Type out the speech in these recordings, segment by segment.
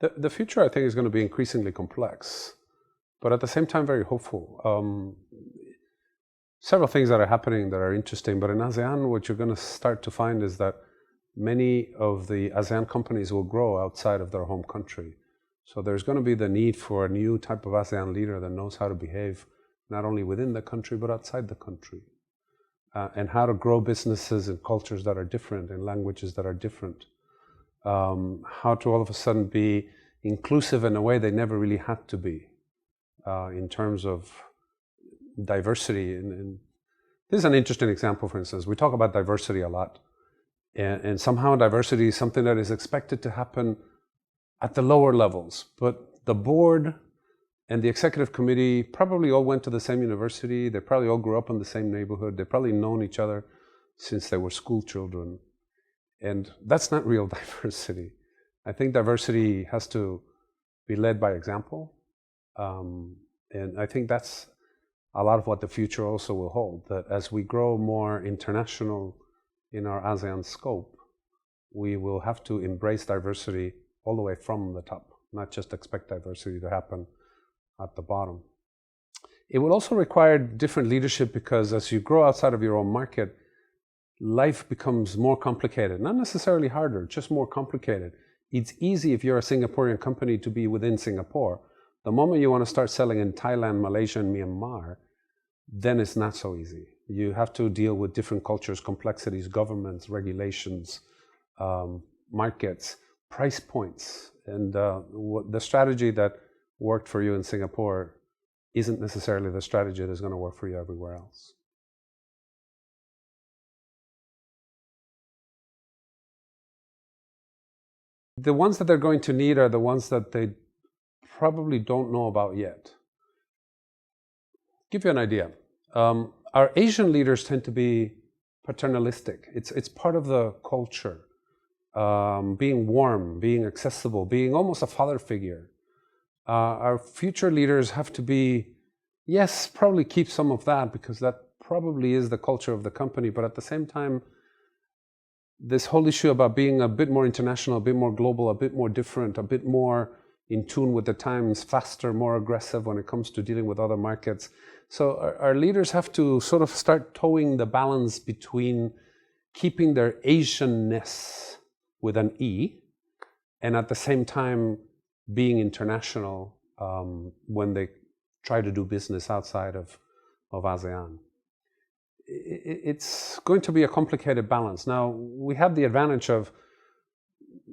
The future, I think, is going to be increasingly complex, but at the same time very hopeful. Several things that are happening that are interesting, but in ASEAN, what you're going to start to find is that many of the ASEAN companies will grow outside of their home country. So there's going to be the need for a new type of ASEAN leader that knows how to behave not only within the country, but outside the country. And how to grow businesses in cultures that are different, in languages that are different. How to all of a sudden be inclusive in a way they never really had to be, in terms of diversity. And this is an interesting example, for instance. We talk about diversity a lot. And somehow diversity is something that is expected to happen at the lower levels. But the board and the executive committee probably all went to the same university. They probably all grew up in the same neighborhood. They probably known each other since they were school children. And that's not real diversity. I think diversity has to be led by example. And I think that's a lot of what the future also will hold. That as we grow more international in our ASEAN scope, we will have to embrace diversity all the way from the top, not just expect diversity to happen at the bottom. It will also require different leadership because as you grow outside of your own market, life becomes more complicated, not necessarily harder, just more complicated. It's easy if you're a Singaporean company to be within Singapore. The moment you want to start selling in Thailand, Malaysia, and Myanmar, then it's not so easy. You have to deal with different cultures, complexities, governments, regulations, markets, price points. And the strategy that worked for you in Singapore isn't necessarily the strategy that's going to work for you everywhere else. The ones that they're going to need are the ones that they probably don't know about yet. Give you an idea. Our Asian leaders tend to be paternalistic. It's part of the culture. Being warm, being accessible, being almost a father figure. Our future leaders have to be, yes, probably keep some of that because that probably is the culture of the company, but at the same time, this whole issue about being a bit more international, a bit more global, a bit more different, a bit more in tune with the times, faster, more aggressive when it comes to dealing with other markets. So our leaders have to sort of start towing the balance between keeping their Asianness with an E, and at the same time being international when they try to do business outside of ASEAN. It's going to be a complicated balance. Now, we have the advantage of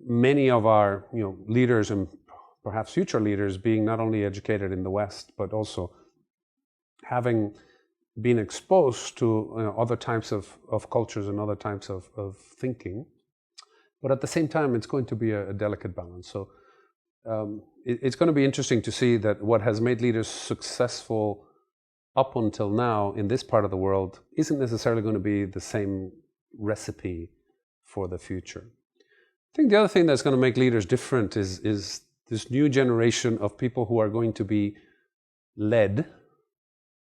many of our leaders and perhaps future leaders being not only educated in the West, but also having been exposed to other types of cultures and other types of thinking. But at the same time, it's going to be a delicate balance. So it's going to be interesting to see that what has made leaders successful up until now in this part of the world isn't necessarily going to be the same recipe for the future. I think the other thing that's going to make leaders different is this new generation of people who are going to be led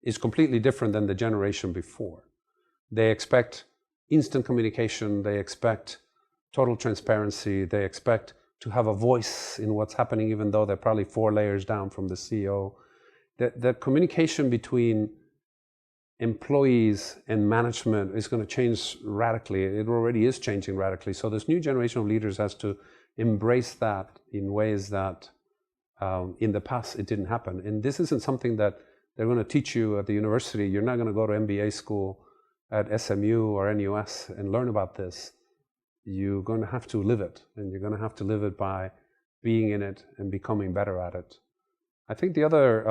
is completely different than the generation before. They expect instant communication, they expect total transparency, they expect to have a voice in what's happening even though they're probably 4 layers down from the CEO. That communication between employees and management is going to change radically. It already is changing radically. So this new generation of leaders has to embrace that in ways that in the past it didn't happen. And this isn't something that they're going to teach you at the university. You're not going to go to MBA school at SMU or NUS and learn about this. You're going to have to live it, and you're going to have to live it by being in it and becoming better at it. I think the other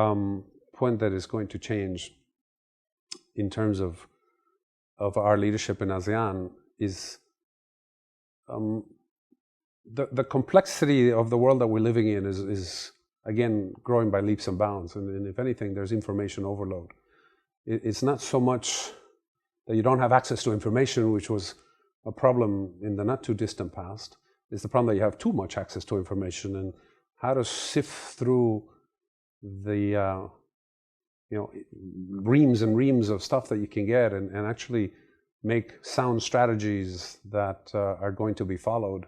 point that is going to change in terms of our leadership in ASEAN is the complexity of the world that we're living in is again growing by leaps and bounds. And if anything, there's information overload. It's not so much that you don't have access to information, which was a problem in the not too distant past. It's the problem that you have too much access to information, and how to sift through the reams and reams of stuff that you can get and actually make sound strategies that are going to be followed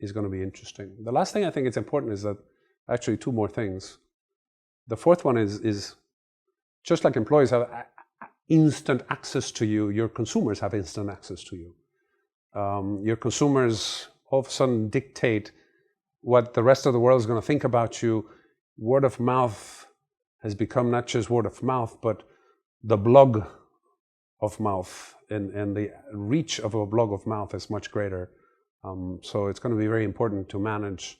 is going to be interesting. The last thing I think it's important is that, actually two more things. The fourth one is just like employees have instant access to you, your consumers have instant access to you. Your consumers all of a sudden dictate what the rest of the world is going to think about you. Word of mouth has become not just word of mouth, but the blog of mouth, and the reach of a blog of mouth is much greater. So it's going to be very important to manage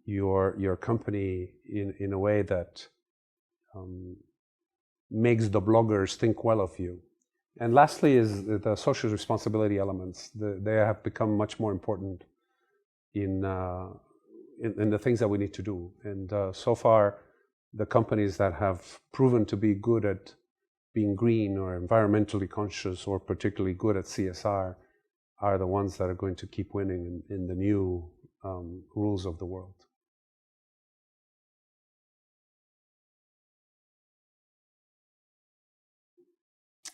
your company in a way that makes the bloggers think well of you. And lastly is the social responsibility elements. They have become much more important in the things that we need to do. And so far, the companies that have proven to be good at being green or environmentally conscious or particularly good at CSR are the ones that are going to keep winning in the new rules of the world.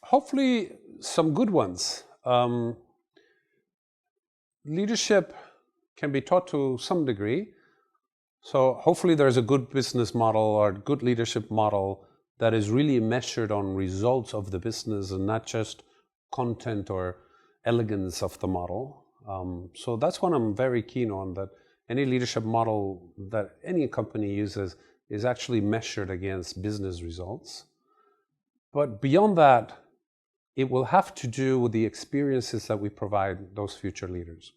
Hopefully some good ones. Leadership can be taught to some degree. So hopefully there's a good business model or good leadership model that is really measured on results of the business and not just content or elegance of the model. So that's what I'm very keen on, that any leadership model that any company uses is actually measured against business results. But beyond that, it will have to do with the experiences that we provide those future leaders.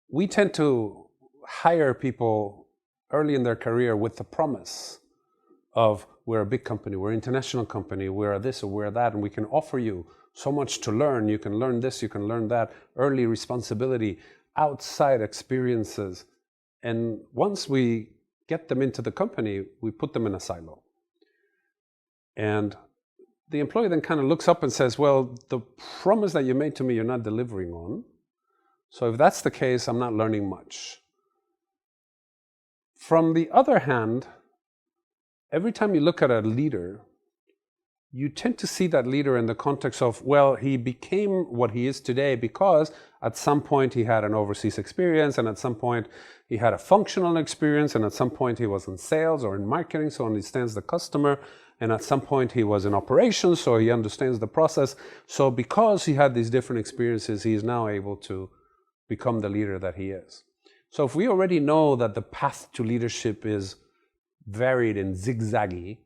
We tend to hire people early in their career with the promise of, we're a big company, we're an international company, we're this or we're that, and we can offer you so much to learn. You can learn this, you can learn that, early responsibility, outside experiences. And once we get them into the company, we put them in a silo. And the employee then kind of looks up and says, well, the promise that you made to me, you're not delivering on. So if that's the case, I'm not learning much. From the other hand, every time you look at a leader, you tend to see that leader in the context of, well, he became what he is today because at some point he had an overseas experience, and at some point he had a functional experience, and at some point he was in sales or in marketing, so he understands the customer, and at some point he was in operations, so he understands the process. So because he had these different experiences, he is now able to become the leader that he is. So if we already know that the path to leadership is varied and zigzaggy,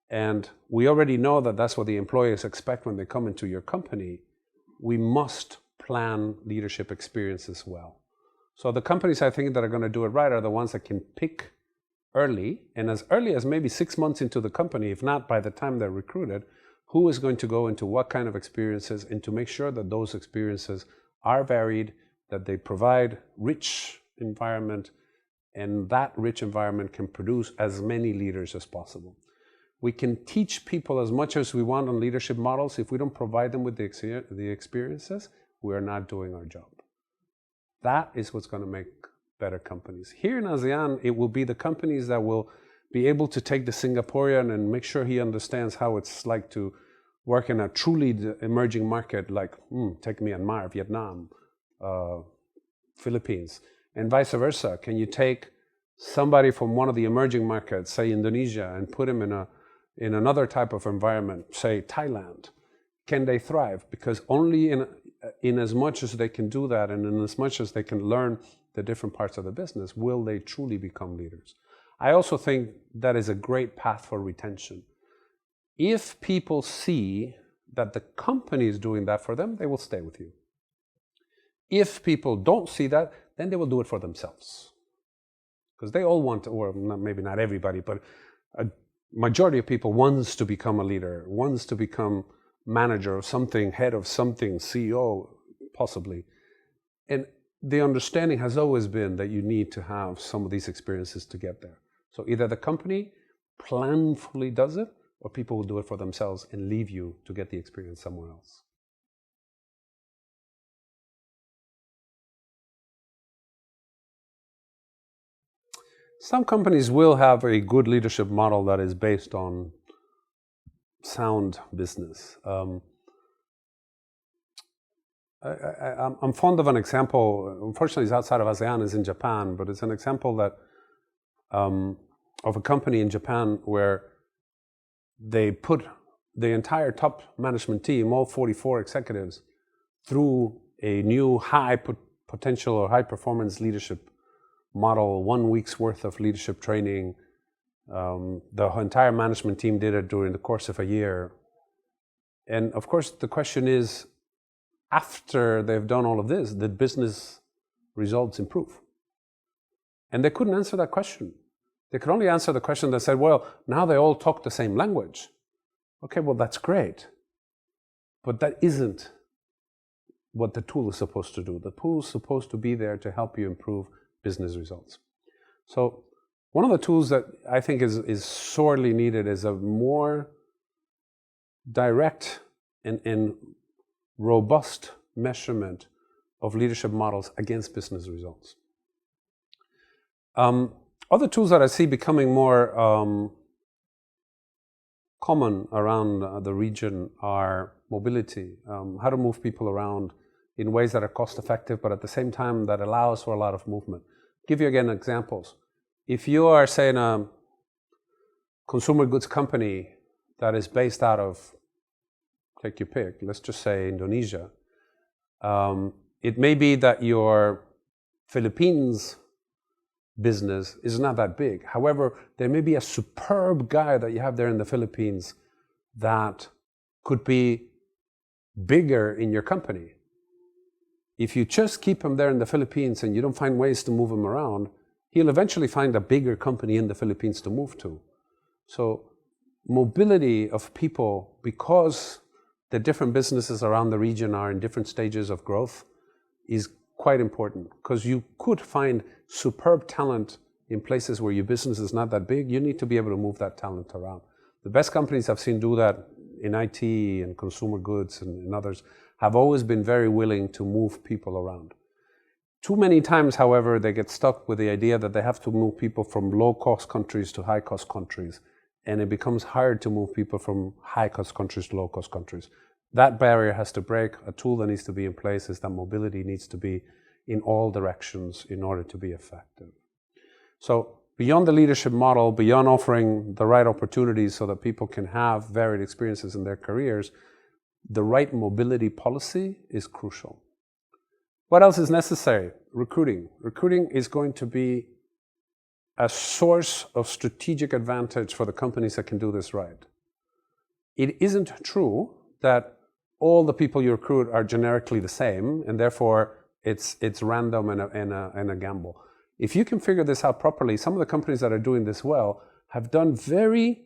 and we already know that that's what the employees expect when they come into your company, we must plan leadership experiences well. So the companies I think that are going to do it right are the ones that can pick early, and as early as maybe 6 months into the company, if not by the time they're recruited, who is going to go into what kind of experiences, and to make sure that those experiences are varied, that they provide rich environment, and that rich environment can produce as many leaders as possible. We can teach people as much as we want on leadership models. If we don't provide them with the experiences, we are not doing our job. That is what's going to make better companies. Here in ASEAN, it will be the companies that will be able to take the Singaporean and make sure he understands how it's like to work in a truly emerging market like, take Myanmar, Vietnam, Philippines, and vice versa. Can you take somebody from one of the emerging markets, say Indonesia, and put him in another type of environment, say Thailand? Can they thrive? Because only in as much as they can do that, and in as much as they can learn the different parts of the business, will they truly become leaders. I also think that is a great path for retention. If people see that the company is doing that for them, they will stay with you. If people don't see that, then they will do it for themselves. Because they all want to, or maybe not everybody, but a majority of people wants to become a leader, wants to become manager of something, head of something, CEO, possibly. And the understanding has always been that you need to have some of these experiences to get there. So either the company planfully does it, or people will do it for themselves and leave you to get the experience somewhere else. Some companies will have a good leadership model that is based on sound business. I'm fond of an example, unfortunately it's outside of ASEAN, is in Japan, but it's an example that of a company in Japan where they put the entire top management team, all 44 executives, through a new high potential or high performance leadership model, 1 week's worth of leadership training. The entire management team did it during the course of a year. And of course, the question is, after they've done all of this, did business results improve? And they couldn't answer that question. They could only answer the question that said, well, now they all talk the same language. Okay, well, that's great. But that isn't what the tool is supposed to do. The tool is supposed to be there to help you improve business results. So one of the tools that I think is sorely needed is a more direct and robust measurement of leadership models against business results. Other tools that I see becoming more common around the region are mobility, how to move people around in ways that are cost effective, but at the same time that allows for a lot of movement. Give you again examples. If you are, say, in a consumer goods company that is based out of, take your pick, let's just say Indonesia, it may be that your Philippines business is not that big. However, there may be a superb guy that you have there in the Philippines that could be bigger in your company. If you just keep him there in the Philippines and you don't find ways to move him around, he'll eventually find a bigger company in the Philippines to move to. So mobility of people, because the different businesses around the region are in different stages of growth, is quite important, because you could find superb talent in places where your business is not that big. You need to be able to move that talent around. The best companies I've seen do that in IT and consumer goods and others have always been very willing to move people around. Too many times, however, they get stuck with the idea that they have to move people from low-cost countries to high-cost countries, and it becomes hard to move people from high-cost countries to low-cost countries. That barrier has to break. A tool that needs to be in place is that mobility needs to be in all directions in order to be effective. So beyond the leadership model, beyond offering the right opportunities so that people can have varied experiences in their careers, the right mobility policy is crucial. What else is necessary? Recruiting. Recruiting is going to be a source of strategic advantage for the companies that can do this right. It isn't true that all the people you recruit are generically the same, and therefore it's random and a gamble. If you can figure this out properly, some of the companies that are doing this well have done very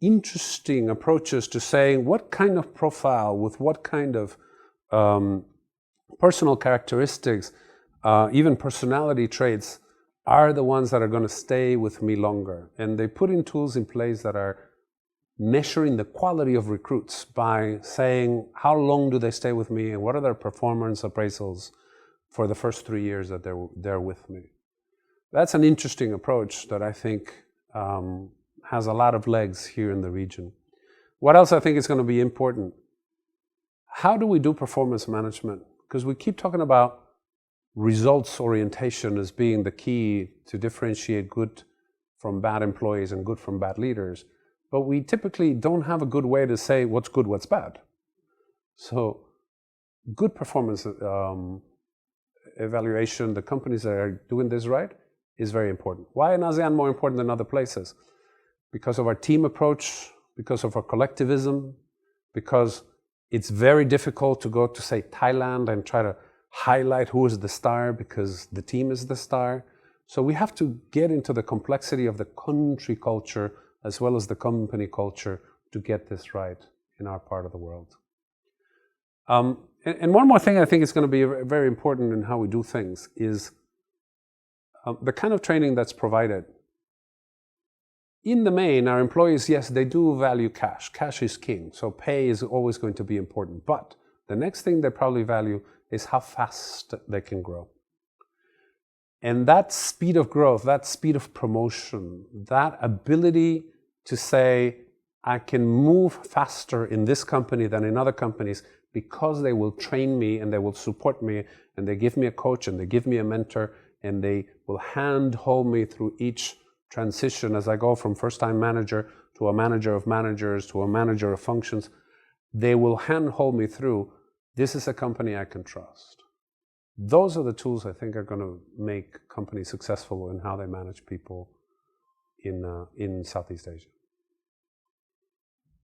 interesting approaches to saying what kind of profile, with what kind of personal characteristics, even personality traits, are the ones that are going to stay with me longer. And they put in tools in place that are measuring the quality of recruits by saying how long do they stay with me and what are their performance appraisals for the first 3 years that they're with me. That's an interesting approach that I think has a lot of legs here in the region. What else I think is going to be important? How do we do performance management? Because we keep talking about results orientation as being the key to differentiate good from bad employees and good from bad leaders. But we typically don't have a good way to say what's good, what's bad. So good performance evaluation, the companies that are doing this right, is very important. Why in ASEAN more important than other places? Because of our team approach, because of our collectivism, because it's very difficult to go to, say, Thailand and try to highlight who is the star because the team is the star. So we have to get into the complexity of the country culture as well as the company culture to get this right in our part of the world. And one more thing I think is going to be very important in how we do things is the kind of training that's provided. In the main, our employees, yes, they do value cash. Cash is king, so pay is always going to be important. But the next thing they probably value is how fast they can grow. And that speed of growth, that speed of promotion, that ability to say, I can move faster in this company than in other companies because they will train me and they will support me and they give me a coach and they give me a mentor and they will handhold me through each transition as I go from first-time manager to a manager of managers to a manager of functions. They will handhold me through, this is a company I can trust. Those are the tools I think are going to make companies successful in how they manage people in Southeast Asia.